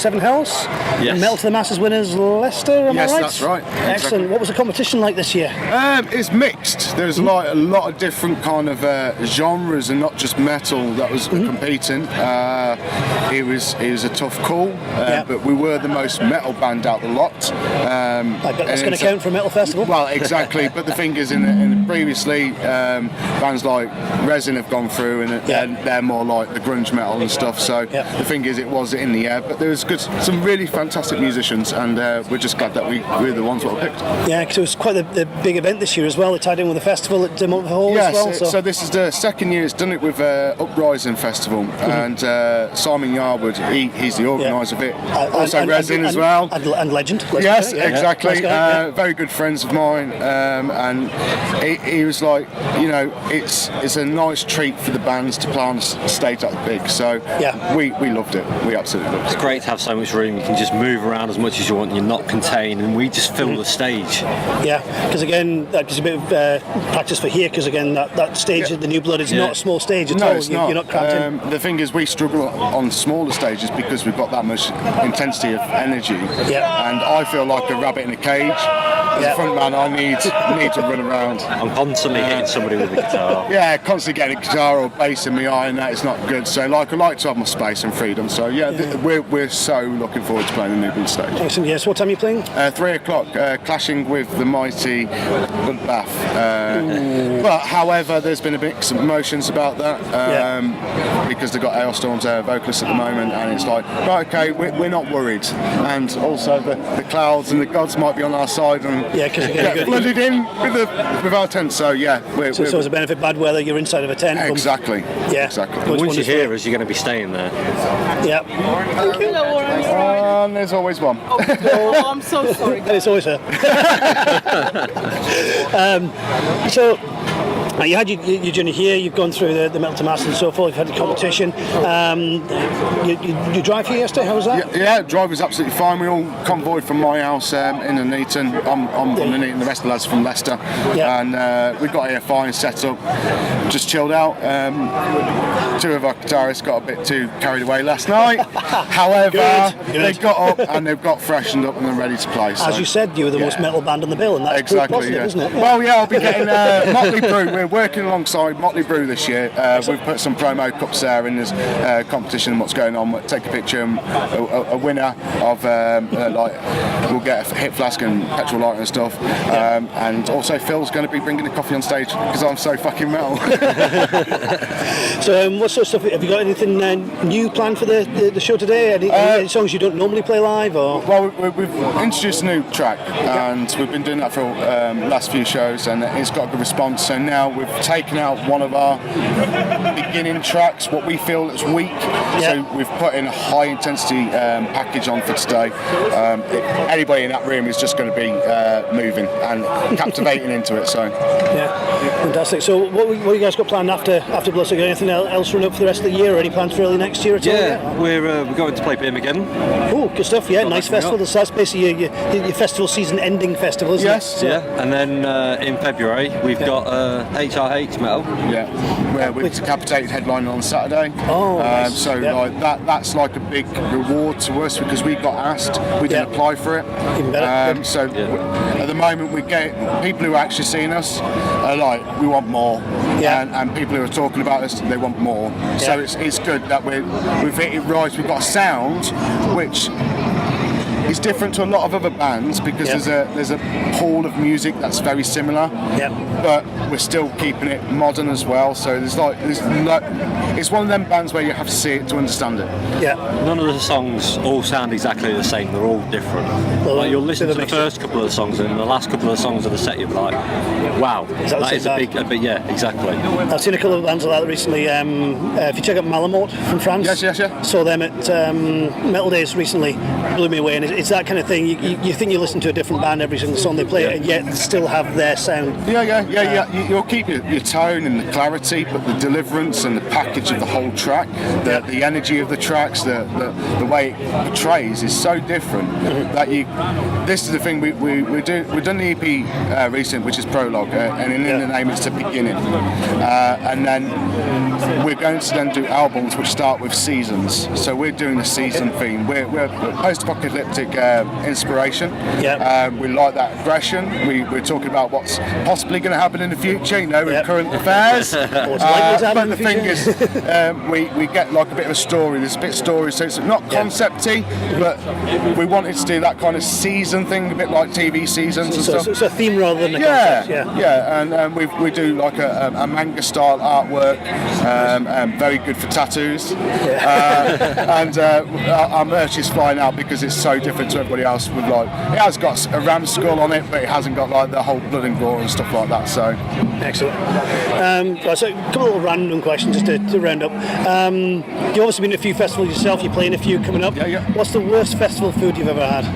Seven Hells. Yes. Metal to the Masses winners, Leicester, am I right? Yes, that's right. Excellent. Exactly. What was the competition like this year? It's mixed. There's like a lot of different kind of genres and not just metal that was competing. It was a tough call, but we were the most metal band out the lot. I bet that's going to count for a metal festival. Well, exactly. But the thing is, in previously, bands like Resin have gone through, and they're more like the grunge metal and stuff. So the thing is, it was in the air. But there was some really fantastic musicians, and we're just glad that we were the ones that were picked. Yeah, because it was quite the big event this year as well. It tied in with the festival at Moshville Hall as well. So this is the second year it's done it with Uprising Festival, and Simon Yarwood, he's the organiser of it. Also Resin as well. And Legend. Yes, exactly. Very good friends of mine, and he was like, it's a nice treat for the bands to play on a stage that big. So we loved it. We absolutely loved it. It's great to have so much room. You can just move around as much as you want. You're not contained, and we just fill the stage. Yeah, because again, that gives a bit of practice for here. Because again, that stage at the New Blood is not a small stage at all. It's not. You're not cramped in. The thing is, we struggle on smaller stages because we've got that much intensity of energy. And I feel like a rabbit in a cage. As a front man, I need to run around. I'm constantly hitting somebody with a guitar. Yeah, constantly getting a guitar or bass in my eye, and that is not good. So, I like to have my space and freedom. So, we're so looking forward to playing the New Blood stage. Excellent. Yes. What time are you playing? 3:00, clashing with the mighty Bloodbath. But, however, there's been a mix of emotions about that because they've got Ailstorm's vocalist at the moment, and it's like, right, okay, we're not worried. And also, the clouds and the gods might be on our side and get flooded in with our tent. So, so it's a benefit bad weather, you're inside of a tent. Exactly. Exactly. Once you hear us, you're going to be staying there. Yeah. Hello, Warren. There's always one. Oh, I'm so sorry. And it's always her. So you had your journey here, you've gone through the Metal to Mass and so forth, you've had the competition. You drive here yesterday, how was that? Yeah, drive was absolutely fine. We all convoyed from my house in Nuneaton. I'm from Nuneaton, the rest of the lads from Leicester. And we got here fine, set up, just chilled out. Two of our guitarists got a bit too carried away last night. However, they got up and they've got freshened up and they're ready to play. So. As you said, you were the most metal band on the bill, and that's exactly, positive, isn't it? Well, I'll be getting Motley Brew. We're working alongside Motley Brew this year. We've put some promo cups there in this competition and what's going on. We'll take a picture. A winner of we'll get a hit flask and petrol lighter and stuff. And also Phil's going to be bringing the coffee on stage because I'm so fucking metal. So what sort of stuff, have you got anything new planned for the show today? Any songs you don't normally play live? Or? Well, we've introduced a new track and we've been doing that for last few shows and it's got a good response. So now we've taken out one of our beginning tracks, what we feel is weak. So we've put in a high intensity package on for today. Anybody in that room is just going to be moving and captivating into it. So fantastic. So what you guys got planned after Bloodstock? Anything else run up for the rest of the year, or any plans for early next year at all? Yeah, we're going to play Birmingham. Oh, good stuff. Yeah, nice festival. So that's basically your festival season ending festival, isn't it? So, and then in February we've got HRH Metal. Where we're decapitated headline on Saturday. Nice. So like that's like a big reward to us because we got asked, we didn't apply for it. Even better. At the moment we get people who are actually seeing us are like, we want more. And people who are talking about us, they want more. So it's good that we've hit it right. We've got a sound which is different to a lot of other bands because there's a pool of music that's very similar, but we're still keeping it modern as well. So it's one of them bands where you have to see it to understand it. None of the songs all sound exactly the same. They're all different. Well, you'll listen to the first couple of the songs and the last couple of the songs of the set, you'll be like, wow, that is a big. Exactly. I've seen a couple of bands like that recently. If you check out Malamort from France, saw them at Metal Days recently. Blew me away, and it's that kind of thing. You think you listen to a different band every single song they play, and yet still have their sound. You'll keep your tone and the clarity, but the deliverance and the package of the whole track, the energy of the tracks, the way it portrays is so different that this is the thing we've done the EP recent, which is Prologue, and in the name it's the beginning, and then we're going to then do albums which start with seasons. So we're doing the season theme. We're post-apocalyptic inspiration. We like that aggression. We're talking about what's possibly going to happen in the future, with current affairs. But the thing is, we get like a bit of a story. There's a bit of story, so it's not concept-y, but we wanted to do that kind of season thing, a bit like TV seasons and stuff. So it's a theme rather than a concept. And we do like a manga-style artwork, very good for tattoos. And our merch is flying out because it's so different to everybody else. With it has got a ram skull on it, but it hasn't got like the whole blood and gore and stuff like that. So excellent. So a couple of random questions just to round up. You've obviously been to a few festivals yourself. You're playing a few coming up. What's the worst festival food you've ever had?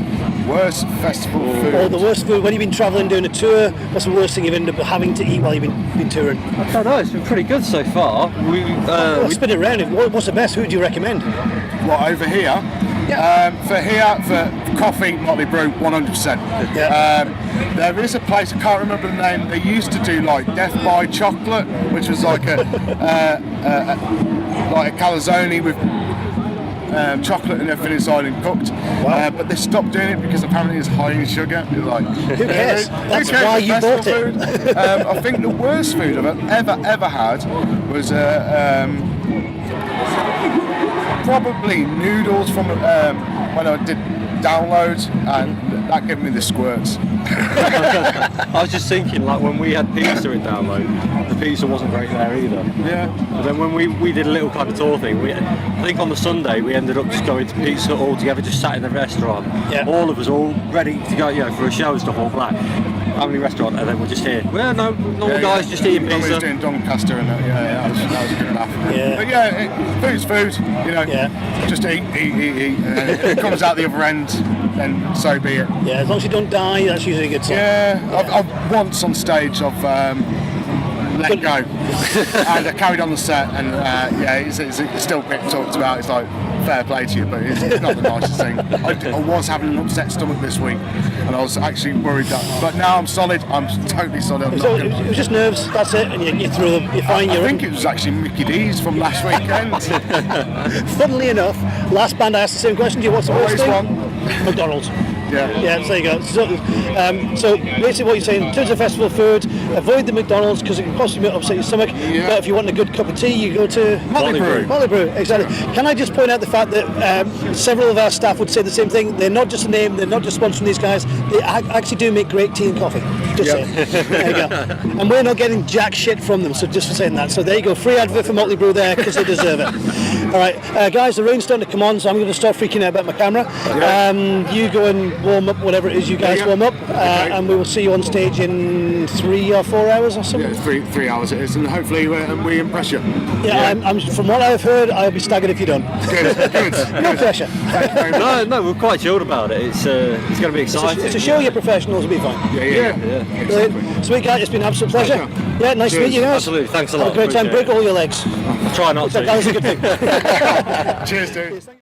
Worst festival food? Or the worst food when you've been travelling doing a tour? What's the worst thing you've ended up having to eat while you've been touring? I don't know. It's been pretty good so far. We spin it around. What's the best? Who do you recommend? What, over here? For coffee, Motley Brew, 100%. There is a place, I can't remember the name, they used to do like Death by Chocolate, which was like a calzone with chocolate and everything inside and cooked. But they stopped doing it because apparently it's high in sugar. Who cares? That's why you bought it. I think the worst food I've ever had was probably noodles from when I did downloads, and that gave me the squirts. I was just thinking, like when we had pizza at Download, the pizza wasn't great there either. But then when we did a little kind of tour thing, I think on the Sunday we ended up just going to pizza all together, just sat in the restaurant. All of us all ready to go, for a show and stuff, all black. Family restaurant, and then we're just here. Well, normal guys just eating pizza. We was doing Doncaster, and that was a good laugh. But food's food. Just eat, and if it comes out the other end, then so be it. As long as you don't die, that's usually a good sign. I've once on stage I've let go, and I carried on the set, and it's still a bit talked about. It's like fair play to you, but it's not the nicest thing. I was having an upset stomach this week, and I was actually worried but now I'm solid. I'm totally solid. It was just nerves. That's it, and you threw them. You're fine. I think it was actually Mickey D's from last weekend. Funnily enough, last band I asked the same question. Do you what's the worst thing? One. McDonald's. So there you go. So basically what you're saying, in terms of festival food, avoid the McDonald's because it can possibly upset your stomach. But if you want a good cup of tea, you go to Motley Brew. Motley Brew, exactly. Can I just point out the fact that several of our staff would say the same thing. They're not just a name, they're not just sponsoring these guys, they actually do make great tea and coffee. Just saying. There you go. And we're not getting jack shit from them, so just for saying that. So there you go, free advert for Motley Brew there because they deserve it. Alright, guys, the rain's starting to come on, so I'm going to start freaking out about my camera. You go and warm up whatever it is you guys warm up, and we will see you on stage in 3 or 4 hours or something. 3 hours it is, and hopefully we impress you. I'm from what I've heard, I'll be staggered if you don't. Good. No pressure. Thank you very much. No, we're quite chilled about it. It's going to be exciting. It's a show you're professionals, will be fine. Exactly. Sweet guy, it's been an absolute pleasure. Nice to meet you guys. Absolutely, thanks a lot. Have a great time. Break all your legs. I'll try not to. That was a good thing. Cheers, dude.